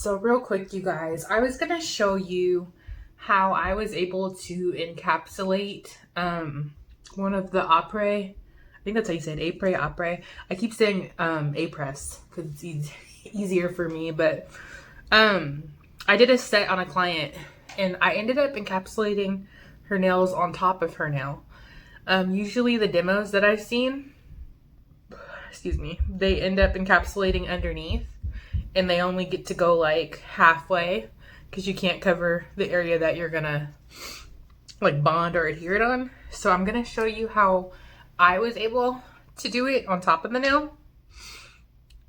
So real quick, you guys, I was gonna show you how I was able to encapsulate one of the Apres. I think that's how you said Apres. I keep saying Apres because it's easier for me, but I did a set on a client and I ended up encapsulating her nails on top of her nail. Usually the demos that I've seen, they end up encapsulating underneath and they only get to go like halfway because you can't cover the area that you're gonna like bond or adhere it on. So I'm gonna show you how I was able to do it on top of the nail.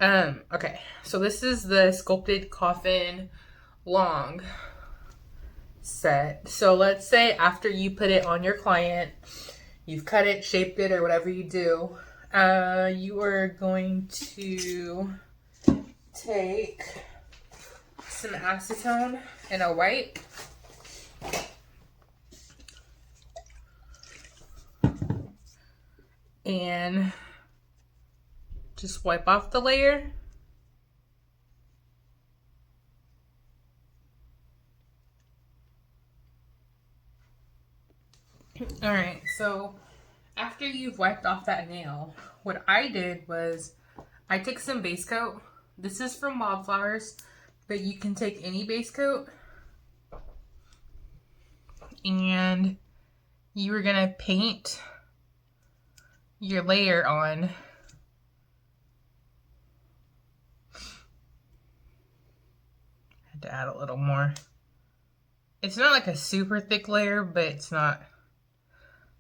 Okay, so this is the sculpted coffin long set. So let's say after you put it on your client, you've cut it, shaped it, or whatever you do, you are going to take some acetone and a wipe. And just wipe off the layer. All right, so after you've wiped off that nail, what I did was I took some base coat. This is from Wildflowers, but you can take any base coat. And you were gonna paint your layer on. I had to add a little more. It's not like a super thick layer, but it's not,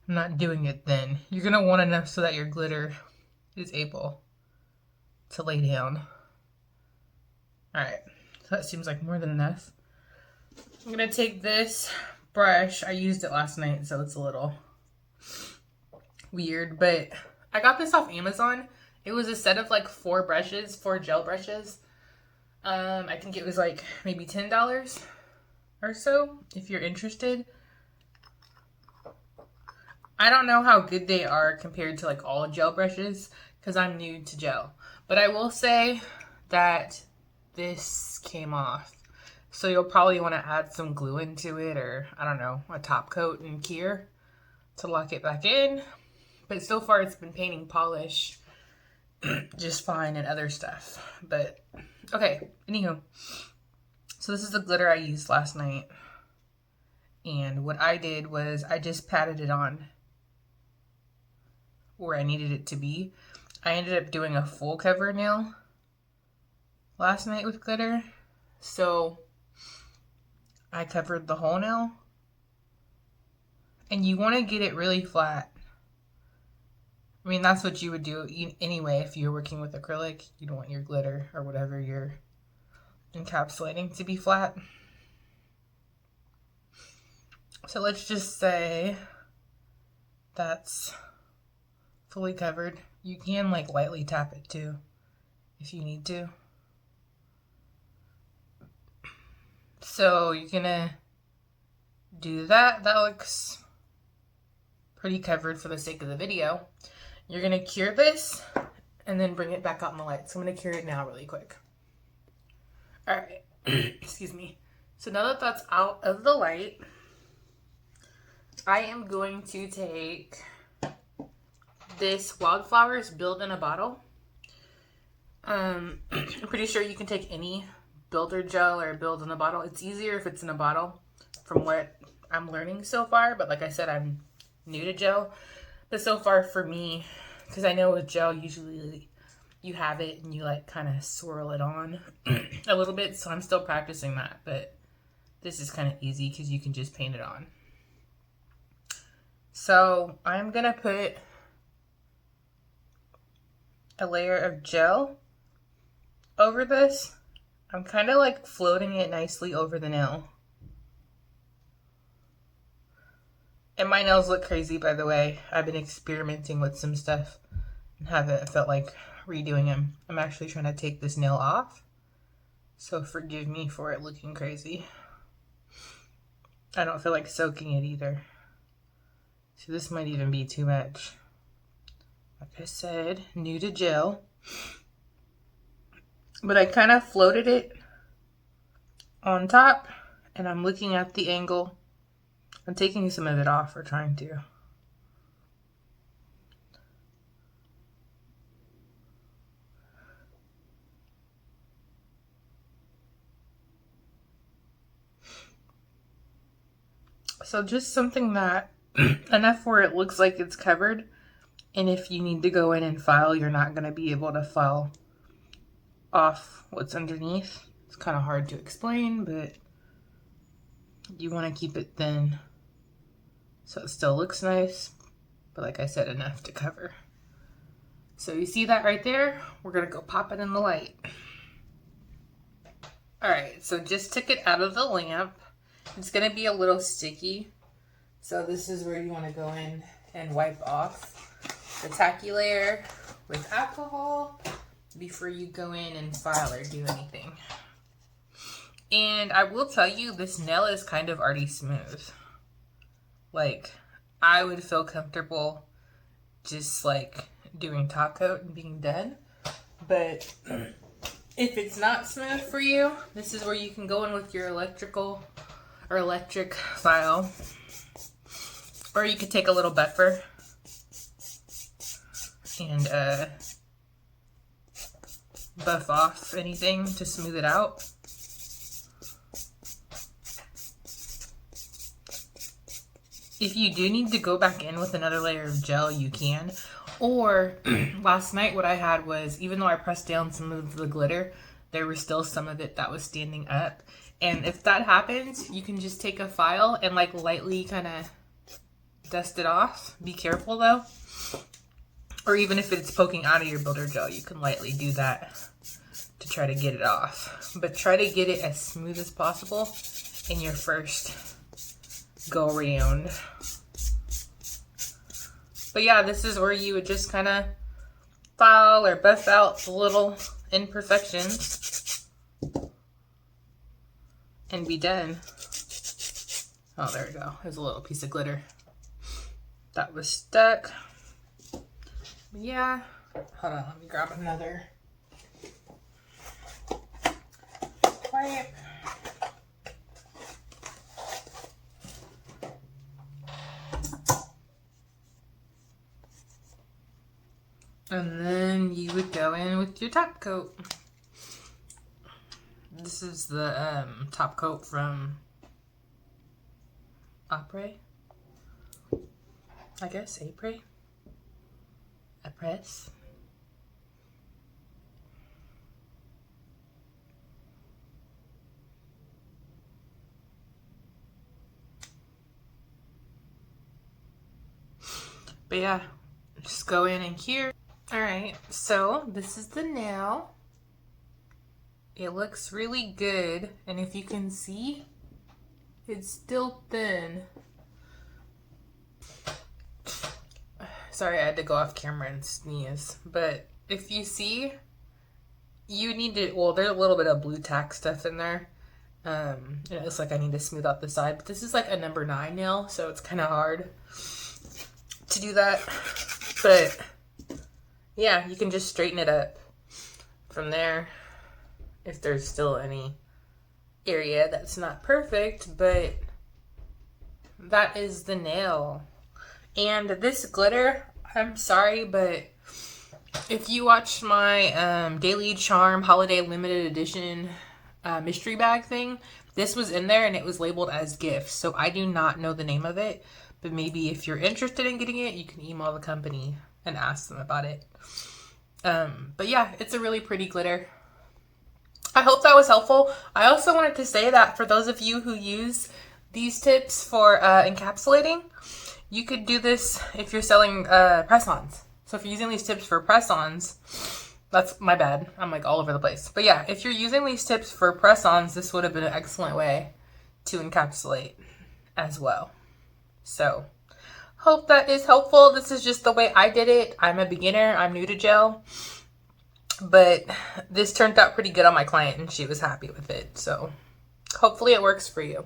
I'm not doing it thin. You're gonna want enough so that your glitter is able to lay down. All right, so that seems like more than enough. I'm gonna take this brush. I used it last night, so it's a little weird, but I got this off Amazon. It was a set of like four gel brushes. I think it was like maybe $10 or so if you're interested. I don't know how good they are compared to like all gel brushes because I'm new to gel, but I will say that this came off. So you'll probably want to add some glue into it, or I don't know, a top coat and cure to lock it back in. But so far it's been painting polish just fine and other stuff. But okay, anywho. So this is the glitter I used last night. And what I did was I just patted it on where I needed it to be. I ended up doing a full cover nail last night with glitter. So I covered the whole nail. And you want to get it really flat. I mean, that's what you would do anyway if you're working with acrylic. You don't want your glitter or whatever you're encapsulating to be flat. So let's just say that's fully covered. You can like lightly tap it too if you need to. So you're gonna do that. That looks pretty covered for the sake of the video. You're gonna cure this and then bring it back out in the light. So I'm gonna cure it now really quick. All right, excuse me. So now that that's out of the light, I am going to take this Wildflowers Build in a Bottle. I'm pretty sure you can take any builder gel or build in a bottle. It's easier if it's in a bottle from what I'm learning so far. But like I said, I'm new to gel. But so far for me, because I know with gel, usually you have it and you like kind of swirl it on a little bit. So I'm still practicing that. But this is kind of easy because you can just paint it on. So I'm going to put a layer of gel over this. I'm kind of like floating it nicely over the nail. And my nails look crazy, by the way. I've been experimenting with some stuff and haven't felt like redoing them. I'm actually trying to take this nail off. So forgive me for it looking crazy. I don't feel like soaking it either. So this might even be too much. Like I said, new to gel. But I kind of floated it on top, and I'm looking at the angle. I'm taking some of it off, or trying to. So just something that enough where it looks like it's covered, and if you need to go in and file, you're not going to be able to file off what's underneath. It's kind of hard to explain, but you want to keep it thin so it still looks nice, but like I said, enough to cover. So you see that right there? We're going to go pop it in the light. Alright, so just took it out of the lamp. It's going to be a little sticky, so this is where you want to go in and wipe off the tacky layer with alcohol before you go in and file or do anything. And I will tell you, this nail is kind of already smooth. Like, I would feel comfortable just like doing top coat and being done. But if it's not smooth for you, this is where you can go in with your electric file. Or you could take a little buffer and buff off anything to smooth it out. If you do need to go back in with another layer of gel, you can. Or last night what I had was, even though I pressed down some of the glitter, there was still some of it that was standing up. And if that happens, you can just take a file and like lightly kind of dust it off. Be careful though. Or even if it's poking out of your builder gel, you can lightly do that to try to get it off. But try to get it as smooth as possible in your first go around. But yeah, this is where you would just kind of file or buff out the little imperfections and be done. Oh, there we go. There's a little piece of glitter that was stuck. Yeah, hold on, let me grab another wipe. And then you would go in with your top coat. This is the top coat from Apres. I guess Apres. Apres. But yeah, just go in and cure. Alright, so this is the nail. It looks really good, and if you can see, it's still thin. Sorry, I had to go off camera and sneeze, but if you see, you need to, well, there's a little bit of blue tack stuff in there. It looks like I need to smooth out the side, but this is like a number 9 nail, so it's kind of hard to do that. But yeah, you can just straighten it up from there if there's still any area that's not perfect, but that is the nail. And this glitter, I'm sorry, but if you watched my Daily Charm Holiday Limited Edition mystery bag thing, this was in there and it was labeled as gifts. So I do not know the name of it, but maybe if you're interested in getting it, you can email the company and ask them about it. But yeah, it's a really pretty glitter. I hope that was helpful. I also wanted to say that for those of you who use these tips for encapsulating, you could do this if you're selling press-ons. So if you're using these tips for press-ons, that's my bad. I'm like all over the place. But yeah, if you're using these tips for press-ons, this would have been an excellent way to encapsulate as well. So hope that is helpful. This is just the way I did it. I'm a beginner. I'm new to gel. But this turned out pretty good on my client and she was happy with it. So hopefully it works for you.